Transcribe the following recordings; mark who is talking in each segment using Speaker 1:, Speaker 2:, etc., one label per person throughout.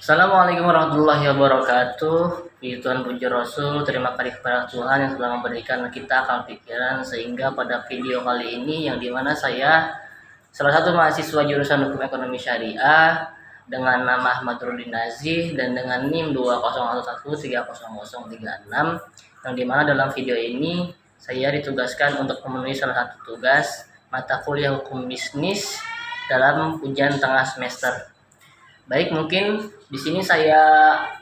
Speaker 1: Assalamualaikum warahmatullahi wabarakatuh. Puji Tuhan, puji Rasul, terima kasih kepada Tuhan yang telah memberikan kita akal pikiran sehingga pada video kali ini yang dimana saya salah satu mahasiswa jurusan Hukum Ekonomi Syariah dengan nama Ahmad Rudin Nazih dan dengan NIM 201130036 yang dimana dalam video ini saya ditugaskan untuk memenuhi salah satu tugas mata kuliah hukum bisnis dalam ujian tengah semester. Baik, mungkin di sini saya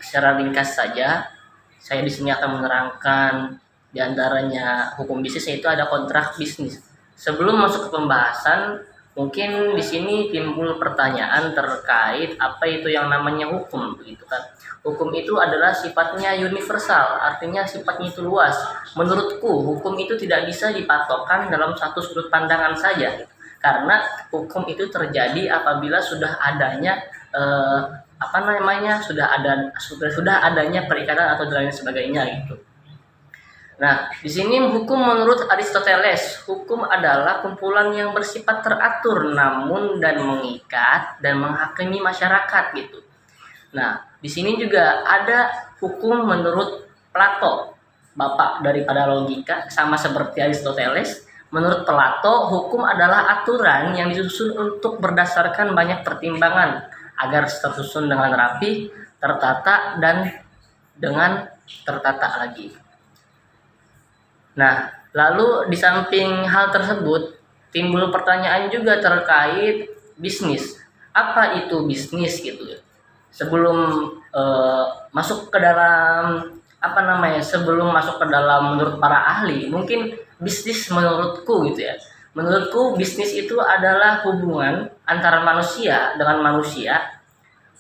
Speaker 1: secara ringkas saja. Saya di sini akan menerangkan di antaranya hukum bisnis, yaitu ada kontrak bisnis. Sebelum masuk ke pembahasan, mungkin di sini timbul pertanyaan terkait apa itu yang namanya hukum, begitu kan? Hukum itu adalah sifatnya universal, artinya sifatnya itu luas. Menurutku, hukum itu tidak bisa dipatokkan dalam satu sudut pandangan saja, karena hukum itu terjadi apabila sudah adanya sudah adanya perikatan atau lain sebagainya gitu. Nah, di sini hukum menurut Aristoteles, hukum adalah kumpulan yang bersifat teratur namun dan mengikat dan menghakimi masyarakat gitu. Nah, di sini juga ada hukum menurut Plato, bapak daripada logika, sama seperti Aristoteles. Menurut Plato, hukum adalah aturan yang disusun untuk berdasarkan banyak pertimbangan agar tersusun dengan rapi, tertata, dan dengan tertata lagi. Nah, lalu di samping hal tersebut, timbul pertanyaan juga terkait bisnis. Apa itu bisnis gitu ya? Sebelum masuk ke dalam sebelum masuk ke dalam menurut para ahli, mungkin bisnis menurutku gitu ya. Menurutku bisnis itu adalah hubungan antara manusia dengan manusia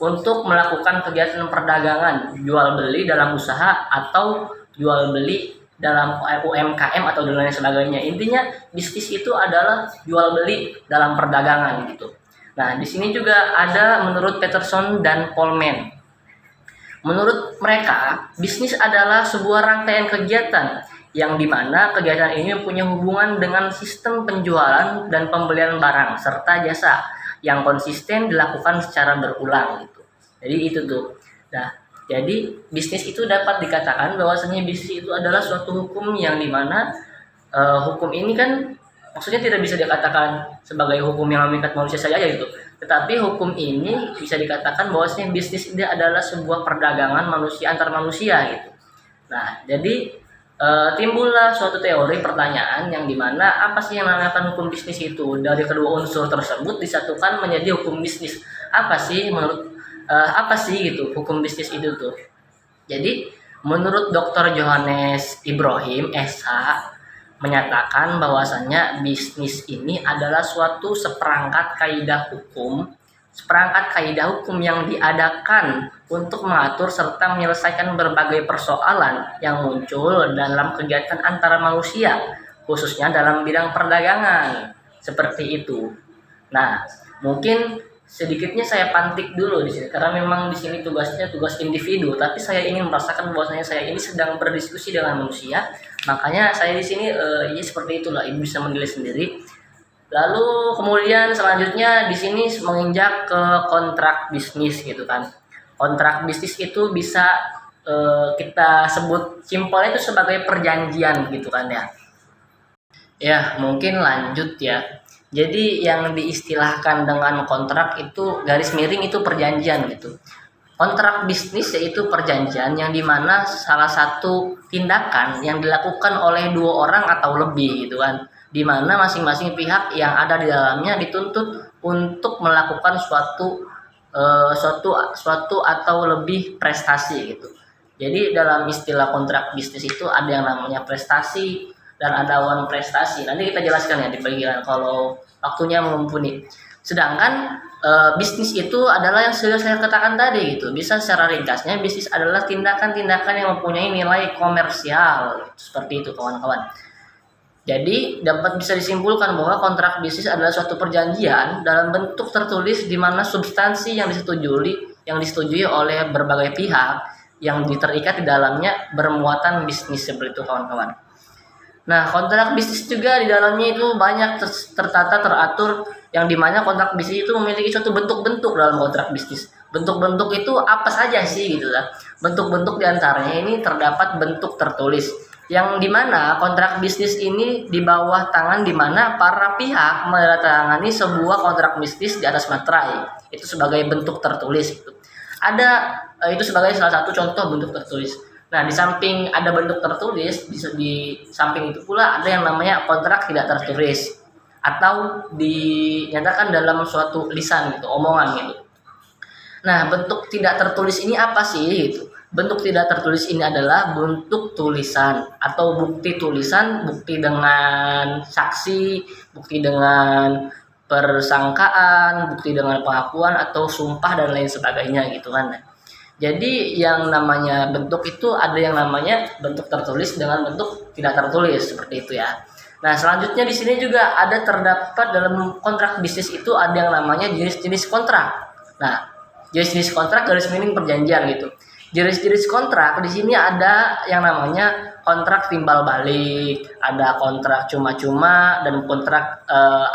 Speaker 1: untuk melakukan kegiatan perdagangan, jual beli dalam usaha atau jual beli dalam UMKM atau dan lain sebagainya. Intinya bisnis itu adalah jual beli dalam perdagangan gitu. Nah, di sini juga ada menurut Peterson dan Polman. Menurut mereka, bisnis adalah sebuah rangkaian kegiatan yang dimana kegiatan ini punya hubungan dengan sistem penjualan dan pembelian barang serta jasa yang konsisten dilakukan secara berulang gitu. Jadi itu tuh. Nah, jadi bisnis itu dapat dikatakan bahwasanya bisnis itu adalah suatu hukum yang dimana hukum ini kan maksudnya tidak bisa dikatakan sebagai hukum yang mengikat manusia saja gitu. Tetapi hukum ini bisa dikatakan bahwasanya bisnis ini adalah sebuah perdagangan manusia antar manusia gitu. Nah, jadi timbullah suatu teori pertanyaan yang dimana apa sih yang dinamakan hukum bisnis itu? Dari kedua unsur tersebut disatukan menjadi hukum bisnis. Apa sih gitu hukum bisnis itu tuh? Jadi menurut Dr. Johannes Ibrahim SH menyatakan bahwasannya bisnis ini adalah suatu seperangkat kaidah hukum yang diadakan untuk mengatur serta menyelesaikan berbagai persoalan yang muncul dalam kegiatan antara manusia, khususnya dalam bidang perdagangan. Seperti itu. Nah, mungkin sedikitnya saya pantik dulu di sini karena memang di sini tugasnya tugas individu, tapi saya ingin merasakan bahwasanya saya ini sedang berdiskusi dengan manusia. Makanya saya di sini ya seperti itulah, ibu bisa menilai sendiri. Lalu kemudian selanjutnya di sini menginjak ke kontrak bisnis gitu kan. Kontrak bisnis itu bisa kita sebut simpelnya itu sebagai perjanjian gitu kan ya. Ya, mungkin lanjut ya. Jadi yang diistilahkan dengan kontrak itu garis miring itu perjanjian gitu. Kontrak bisnis yaitu perjanjian yang dimana salah satu tindakan yang dilakukan oleh dua orang atau lebih gitu kan, dimana masing-masing pihak yang ada di dalamnya dituntut untuk melakukan suatu atau lebih prestasi gitu. Jadi dalam istilah kontrak bisnis itu ada yang namanya prestasi dan ada wan prestasi. Nanti kita jelaskan ya di bagian kalau waktunya mumpuni. Sedangkan bisnis itu adalah yang sudah saya katakan tadi gitu. Bisa secara ringkasnya bisnis adalah tindakan-tindakan yang mempunyai nilai komersial. Seperti itu kawan-kawan. Jadi dapat bisa disimpulkan bahwa kontrak bisnis adalah suatu perjanjian dalam bentuk tertulis di mana substansi yang disetujui oleh berbagai pihak yang terikat di dalamnya bermuatan bisnis seperti itu kawan-kawan. Nah, kontrak bisnis juga di dalamnya itu banyak tertata, teratur, yang dimana kontrak bisnis itu memiliki suatu bentuk-bentuk dalam kontrak bisnis. Bentuk-bentuk itu apa saja sih gitu lah. Bentuk-bentuk diantaranya ini terdapat bentuk tertulis, yang dimana kontrak bisnis ini di bawah tangan dimana para pihak menandatangani sebuah kontrak bisnis di atas materai. Itu sebagai bentuk tertulis gitu. Ada itu sebagai salah satu contoh bentuk tertulis. Nah, di samping ada bentuk tertulis, di samping itu pula ada yang namanya kontrak tidak tertulis atau dinyatakan dalam suatu lisan gitu, omongan gitu. Nah, bentuk tidak tertulis ini apa sih gitu? Bentuk tidak tertulis ini adalah bentuk tulisan atau bukti tulisan, bukti dengan saksi, bukti dengan persangkaan, bukti dengan pengakuan atau sumpah dan lain sebagainya gitu kan. Jadi yang namanya bentuk itu ada yang namanya bentuk tertulis dengan bentuk tidak tertulis seperti itu ya. Nah, selanjutnya di sini juga ada terdapat dalam kontrak bisnis itu ada yang namanya jenis-jenis kontrak. Nah, jenis-jenis kontrak garis miring perjanjian gitu. Jenis-jenis kontrak di sini ada yang namanya kontrak timbal balik, ada kontrak cuma-cuma dan kontrak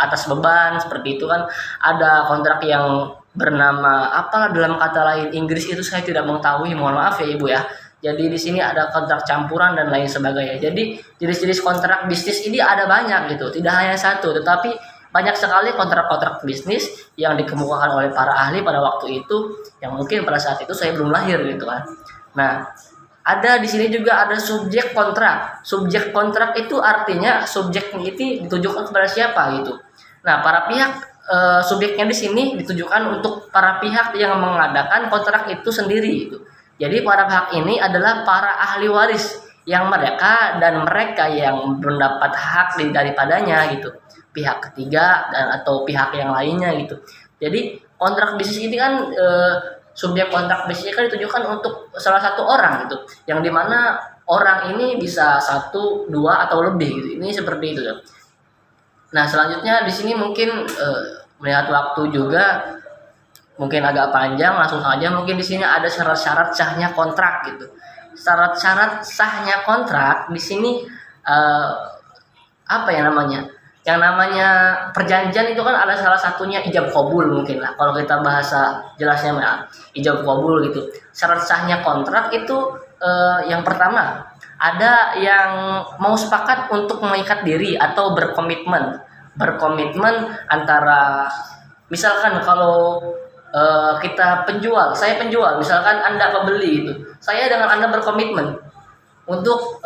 Speaker 1: atas beban seperti itu kan. Ada kontrak yang bernama apalah dalam kata lain Inggris itu saya tidak mengetahui, mohon maaf ya Ibu ya. Jadi di sini ada kontrak campuran dan lain sebagainya. Jadi jenis-jenis kontrak bisnis ini ada banyak gitu, tidak hanya satu, tetapi banyak sekali kontrak-kontrak bisnis yang dikemukakan oleh para ahli pada waktu itu, yang mungkin pada saat itu saya belum lahir gitu kan. Nah, ada di sini juga ada subjek kontrak. Subjek kontrak itu artinya subjeknya itu ditujukan kepada siapa gitu. Nah, para pihak subjeknya di sini ditujukan untuk para pihak yang mengadakan kontrak itu sendiri gitu. Jadi para pihak ini adalah para ahli waris yang mereka yang mendapat hak daripadanya gitu. Pihak ketiga dan atau pihak yang lainnya gitu. Jadi kontrak bisnis ini kan subjek kontrak bisnis kan ditujukan untuk salah satu orang gitu. Yang dimana orang ini bisa 1, 2 atau lebih gitu. Ini seperti itu ya. Nah, selanjutnya di sini mungkin melihat waktu juga mungkin agak panjang, langsung saja mungkin di sini ada syarat-syarat sahnya kontrak gitu. Syarat-syarat sahnya kontrak di sini apa ya namanya? Yang namanya perjanjian itu kan ada salah satunya ijab qabul mungkin lah. Kalau kita bahasa jelasnya ijab qabul gitu. Syarat sahnya kontrak itu yang pertama ada yang mau sepakat untuk mengikat diri atau berkomitmen antara misalkan kalau kita penjual, saya penjual, misalkan Anda pembeli itu, saya dengan Anda berkomitmen untuk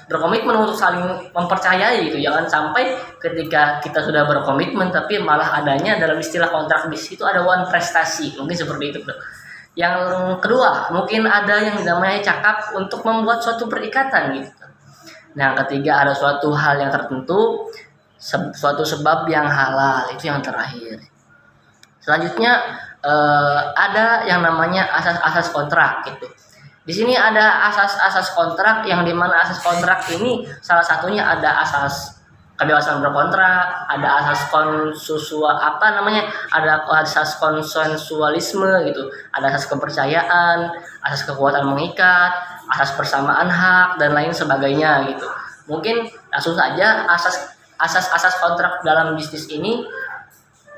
Speaker 1: berkomitmen untuk saling mempercayai gitu. Jangan sampai ketika kita sudah berkomitmen tapi malah adanya dalam istilah kontrak bisnis itu ada one prestasi, mungkin seperti itu. Yang kedua, mungkin ada yang namanya cakap untuk membuat suatu perikatan gitu. Nah, yang ketiga ada suatu hal yang tertentu, suatu sebab yang halal, itu yang terakhir. Selanjutnya ada yang namanya asas-asas kontrak gitu. Di sini ada asas-asas kontrak yang dimana asas kontrak ini salah satunya ada asas kebebasan berkontrak, ada asas ada asas konsensualisme gitu, ada asas kepercayaan, asas kekuatan mengikat, asas persamaan hak dan lain sebagainya gitu. Mungkin langsung saja asas kontrak dalam bisnis ini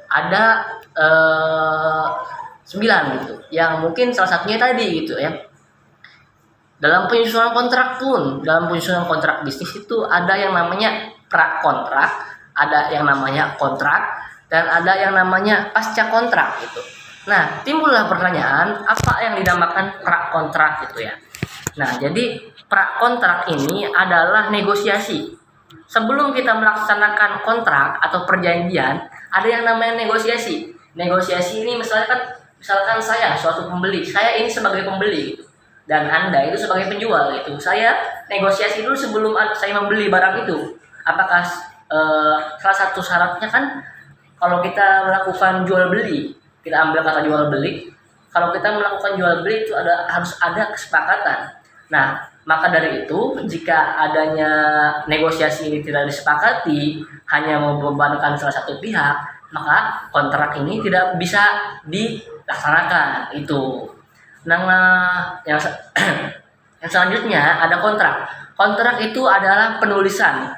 Speaker 1: ada 9 gitu, yang mungkin salah satunya tadi gitu ya. Dalam penyusunan kontrak bisnis itu ada yang namanya pra-kontrak, ada yang namanya kontrak, dan ada yang namanya pasca kontrak gitu. Nah, timbullah pertanyaan, apa yang dinamakan pra-kontrak gitu ya. Nah, jadi pra-kontrak ini adalah negosiasi. Sebelum kita melaksanakan kontrak atau perjanjian, ada yang namanya negosiasi. Negosiasi ini misalkan saya suatu pembeli, saya ini sebagai pembeli gitu, dan Anda itu sebagai penjual gitu. Saya negosiasi dulu sebelum saya membeli barang itu. Apakah salah satu syaratnya kan kalau kita melakukan jual beli, kita ambil kata jual beli, kalau kita melakukan jual beli itu harus ada kesepakatan. Nah, maka dari itu jika adanya negosiasi ini tidak disepakati, hanya membebankan salah satu pihak, maka kontrak ini tidak bisa dilaksanakan itu. Nah, yang selanjutnya ada kontrak. Kontrak itu adalah penulisan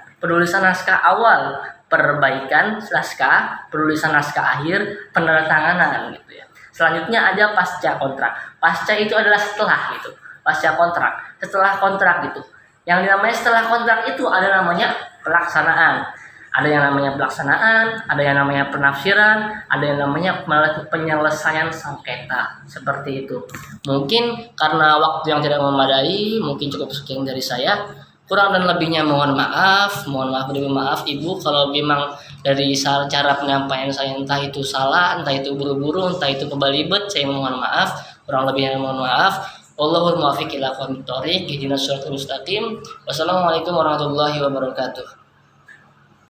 Speaker 1: naskah awal, perbaikan naskah, penulisan naskah akhir, penandatanganan gitu ya. Selanjutnya ada pasca kontrak. Pasca itu adalah setelah gitu. Pasca kontrak, setelah kontrak gitu. Yang namanya setelah kontrak itu ada namanya pelaksanaan. Ada yang namanya pelaksanaan, ada yang namanya penafsiran, ada yang namanya penyelesaian sengketa. Seperti itu. Mungkin karena waktu yang tidak memadai, mungkin cukup sekian dari saya. Kurang dan lebihnya mohon maaf lebih maaf Ibu kalau memang dari cara penyampaian saya entah itu salah, entah itu buru-buru, entah itu kebalibet, saya mohon maaf. Kurang lebihnya mohon maaf. Wallahul muwaffiq ila aqwamit thoriq, ihdinas siratal mustaqim. Wassalamualaikum warahmatullahi wabarakatuh.